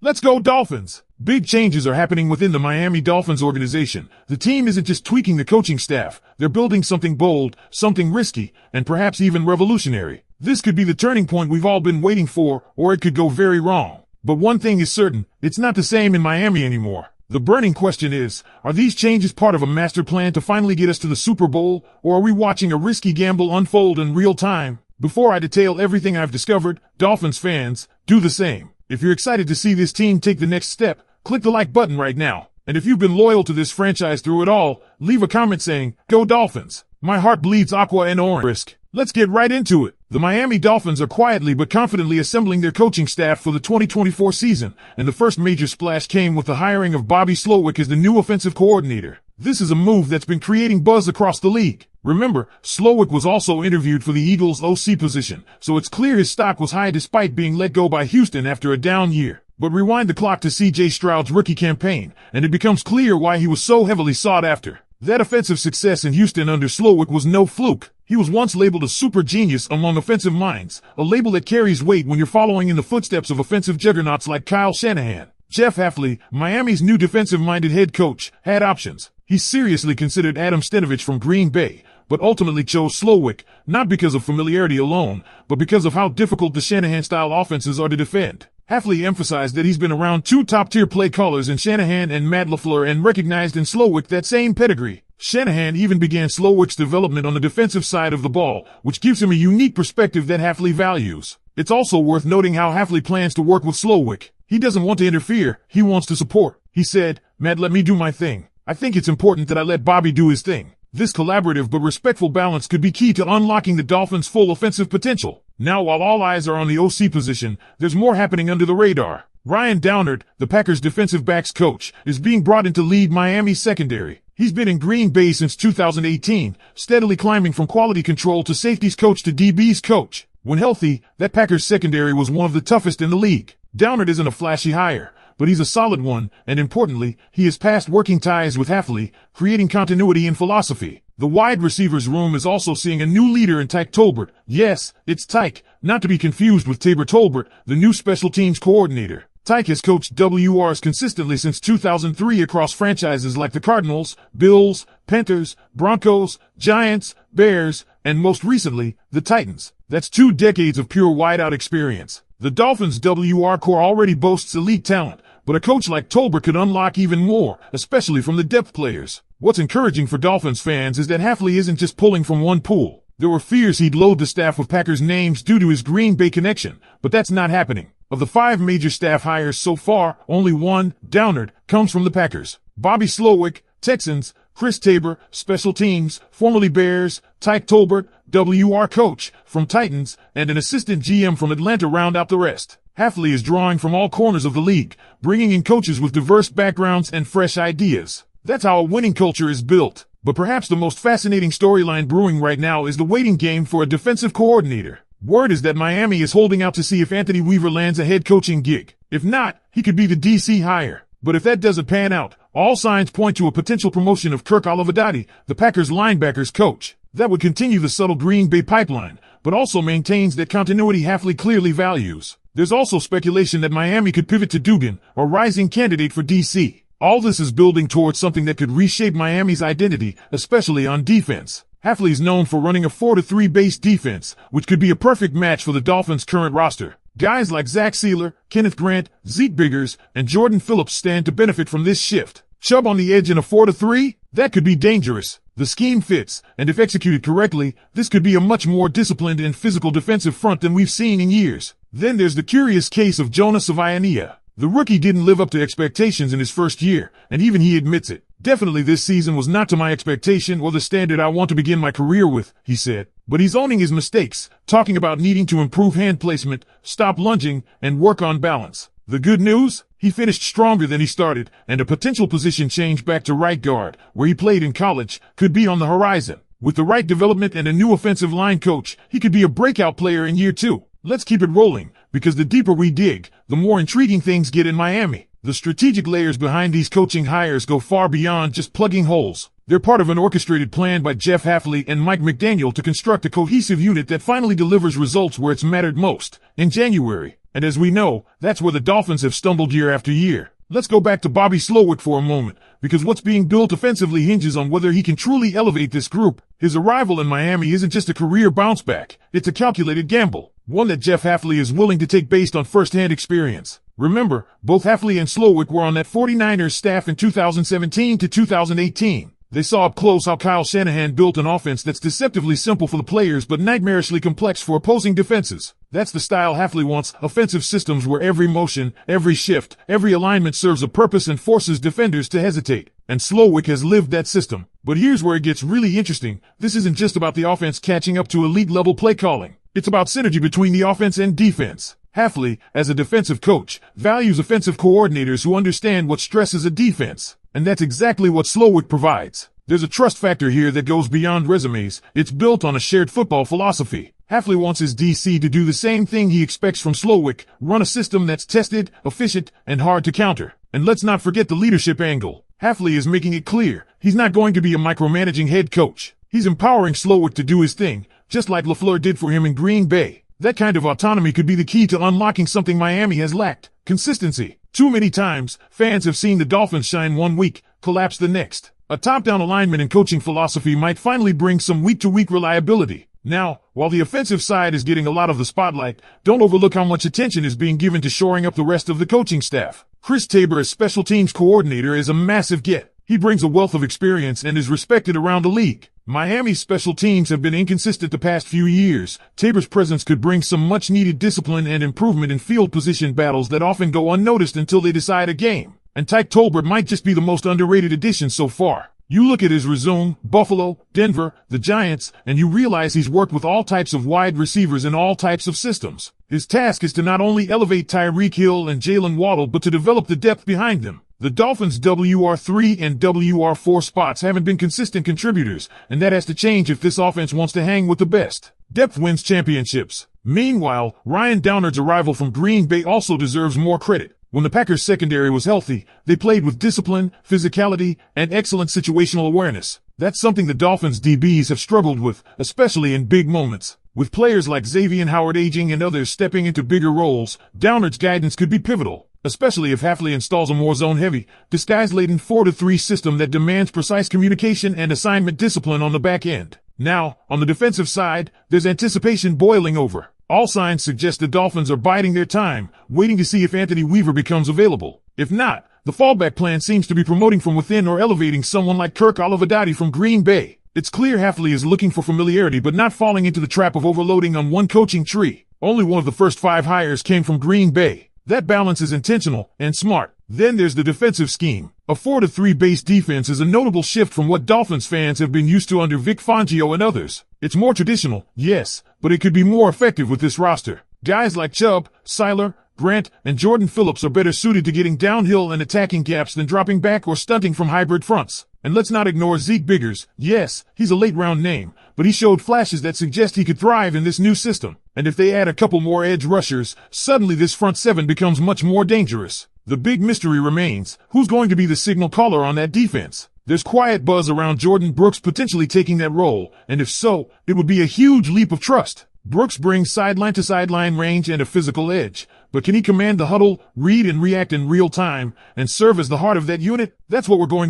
Let's go Dolphins! Big changes are happening within the Miami Dolphins organization. The team isn't just tweaking the coaching staff, they're building something bold, something risky, and perhaps even revolutionary. This could be the turning point we've all been waiting for, or it could go very wrong. But one thing is certain, it's not the same in Miami anymore. The burning question is, are these changes part of a master plan to finally get us to the Super Bowl, or are we watching a risky gamble unfold in real time? Before I detail everything I've discovered, Dolphins fans, do the same. If you're excited to see this team take the next step, click the like button right now. And if you've been loyal to this franchise through it all, leave a comment saying, "Go Dolphins." My heart bleeds aqua and orange. Let's get right into it. The Miami Dolphins are quietly but confidently assembling their coaching staff for the 2024 season, and the first major splash came with the hiring of Bobby Slowick as the new offensive coordinator. This is a move that's been creating buzz across the league. Remember, Slowick was also interviewed for the Eagles' OC position, so it's clear his stock was high despite being let go by Houston after a down year. But rewind the clock to C.J. Stroud's rookie campaign, and it becomes clear why he was so heavily sought after. That offensive success in Houston under Slowick was no fluke. He was once labeled a super genius among offensive minds, a label that carries weight when you're following in the footsteps of offensive juggernauts like Kyle Shanahan. Jeff Hafley, Miami's new defensive-minded head coach, had options. He seriously considered Adam Stenavich from Green Bay, but ultimately chose Slowick, not because of familiarity alone, but because of how difficult the Shanahan-style offenses are to defend. Hafley emphasized that he's been around two top-tier play callers in Shanahan and Matt LaFleur and recognized in Slowick that same pedigree. Shanahan even began Slowick's development on the defensive side of the ball, which gives him a unique perspective that Hafley values. It's also worth noting how Hafley plans to work with Slowick. He doesn't want to interfere, he wants to support. He said, "Matt, let me do my thing. I think it's important that I let Bobby do his thing." This collaborative but respectful balance could be key to unlocking the Dolphins' full offensive potential. Now, while all eyes are on the OC position, there's more happening under the radar. Ryan Downard, the Packers' defensive backs coach, is being brought in to lead Miami's secondary. He's been in Green Bay since 2018, steadily climbing from quality control to safeties coach to DB's coach. When healthy, that Packers secondary was one of the toughest in the league. Downard isn't a flashy hire, but he's a solid one, and importantly, he has passed working ties with Hafley, creating continuity in philosophy. The wide receivers room is also seeing a new leader in Tyke Tolbert. Yes, it's Tyke, not to be confused with Tabor Tolbert, the new special teams coordinator. Tyke has coached WRs consistently since 2003 across franchises like the Cardinals, Bills, Panthers, Broncos, Giants, Bears, and most recently, the Titans. That's 2 decades of pure wideout experience. The Dolphins' WR core already boasts elite talent, but a coach like Tolbert could unlock even more, especially from the depth players. What's encouraging for Dolphins fans is that Hafley isn't just pulling from one pool. There were fears he'd load the staff with Packers names due to his Green Bay connection, but that's not happening. Of the 5 major staff hires so far, only one, Downard, comes from the Packers. Bobby Slowick, Texans; Chris Tabor, special teams, formerly Bears; Tyke Tolbert, WR coach, from Titans; and an assistant GM from Atlanta round out the rest. Hafley is drawing from all corners of the league, bringing in coaches with diverse backgrounds and fresh ideas. That's how a winning culture is built. But perhaps the most fascinating storyline brewing right now is the waiting game for a defensive coordinator. Word is that Miami is holding out to see if Anthony Weaver lands a head coaching gig. If not, he could be the DC hire. But if that doesn't pan out, all signs point to a potential promotion of Kirk Olivadotti, the Packers linebackers coach. That would continue the subtle Green Bay pipeline, but also maintains that continuity Hafley clearly values. There's also speculation that Miami could pivot to Dugan, a rising candidate for DC. All this is building towards something that could reshape Miami's identity, especially on defense. Hafley is known for running a 4-3 base defense, which could be a perfect match for the Dolphins' current roster. Guys like Zach Sealer, Kenneth Grant, Zeke Biggers, and Jordan Phillips stand to benefit from this shift. Chubb on the edge in a 4-3? That could be dangerous. The scheme fits, and if executed correctly, this could be a much more disciplined and physical defensive front than we've seen in years. Then there's the curious case of Jonas Savaiania. The rookie didn't live up to expectations in his first year, and even he admits it. "Definitely this season was not to my expectation or the standard I want to begin my career with," he said. But he's owning his mistakes, talking about needing to improve hand placement, stop lunging, and work on balance. The good news? He finished stronger than he started, and a potential position change back to right guard, where he played in college, could be on the horizon. With the right development and a new offensive line coach, he could be a breakout player in year 2. Let's keep it rolling, because the deeper we dig, the more intriguing things get in Miami. The strategic layers behind these coaching hires go far beyond just plugging holes. They're part of an orchestrated plan by Jeff Hafley and Mike McDaniel to construct a cohesive unit that finally delivers results where it's mattered most, in January. And as we know, that's where the Dolphins have stumbled year after year. Let's go back to Bobby Slowick for a moment, because what's being built offensively hinges on whether he can truly elevate this group. His arrival in Miami isn't just a career bounce back, it's a calculated gamble, one that Jeff Hafley is willing to take based on first-hand experience. Remember, both Hafley and Slowick were on that 49ers staff in 2017 to 2018. They saw up close how Kyle Shanahan built an offense that's deceptively simple for the players but nightmarishly complex for opposing defenses. That's the style Hafley wants, offensive systems where every motion, every shift, every alignment serves a purpose and forces defenders to hesitate. And Slowick has lived that system. But here's where it gets really interesting. This isn't just about the offense catching up to elite-level play calling. It's about synergy between the offense and defense. Hafley, as a defensive coach, values offensive coordinators who understand what stresses a defense. And that's exactly what Slowick provides. There's a trust factor here that goes beyond resumes. It's built on a shared football philosophy. Hafley wants his DC to do the same thing he expects from Slowick, run a system that's tested, efficient, and hard to counter. And let's not forget the leadership angle. Hafley is making it clear he's not going to be a micromanaging head coach. He's empowering Slowick to do his thing, just like LaFleur did for him in Green Bay. That kind of autonomy could be the key to unlocking something Miami has lacked: consistency. Too many times, fans have seen the Dolphins shine one week, collapse the next. A top-down alignment and coaching philosophy might finally bring some week-to-week reliability. Now, while the offensive side is getting a lot of the spotlight, don't overlook how much attention is being given to shoring up the rest of the coaching staff. Chris Tabor as special teams coordinator is a massive get. He brings a wealth of experience and is respected around the league. Miami's special teams have been inconsistent the past few years. Tabor's presence could bring some much-needed discipline and improvement in field position battles that often go unnoticed until they decide a game. And Tyke Tolbert might just be the most underrated addition so far. You look at his resume: Buffalo, Denver, the Giants, and you realize he's worked with all types of wide receivers in all types of systems. His task is to not only elevate Tyreek Hill and Jalen Waddle but to develop the depth behind them. The Dolphins' WR3 and WR4 spots haven't been consistent contributors, and that has to change if this offense wants to hang with the best. Depth wins championships. Meanwhile, Ryan Downard's arrival from Green Bay also deserves more credit. When the Packers' secondary was healthy, they played with discipline, physicality, and excellent situational awareness. That's something the Dolphins' DBs have struggled with, especially in big moments. With players like Xavier Howard aging and others stepping into bigger roles, Downard's guidance could be pivotal, especially if Hafley installs a more zone-heavy, disguise-laden 4-3 system that demands precise communication and assignment discipline on the back end. Now, on the defensive side, there's anticipation boiling over. All signs suggest the Dolphins are biding their time, waiting to see if Anthony Weaver becomes available. If not, the fallback plan seems to be promoting from within or elevating someone like Kirk Olivadotti from Green Bay. It's clear Hafley is looking for familiarity but not falling into the trap of overloading on one coaching tree. Only one of the first 5 hires came from Green Bay. That balance is intentional and smart. Then there's the defensive scheme. A 4-3 base defense is a notable shift from what Dolphins fans have been used to under Vic Fangio and others. It's more traditional, yes, but it could be more effective with this roster. Guys like Chubb, Seiler, Grant, and Jordan Phillips are better suited to getting downhill and attacking gaps than dropping back or stunting from hybrid fronts. And let's not ignore Zeke Biggers. Yes, he's a late-round name, but he showed flashes that suggest he could thrive in this new system. And if they add a couple more edge rushers, suddenly this front seven becomes much more dangerous. The big mystery remains: who's going to be the signal caller on that defense? There's quiet buzz around Jordan Brooks potentially taking that role, and if so, it would be a huge leap of trust. Brooks brings sideline-to-sideline range and a physical edge, but can he command the huddle, read and react in real time, and serve as the heart of that unit? That's what we're going to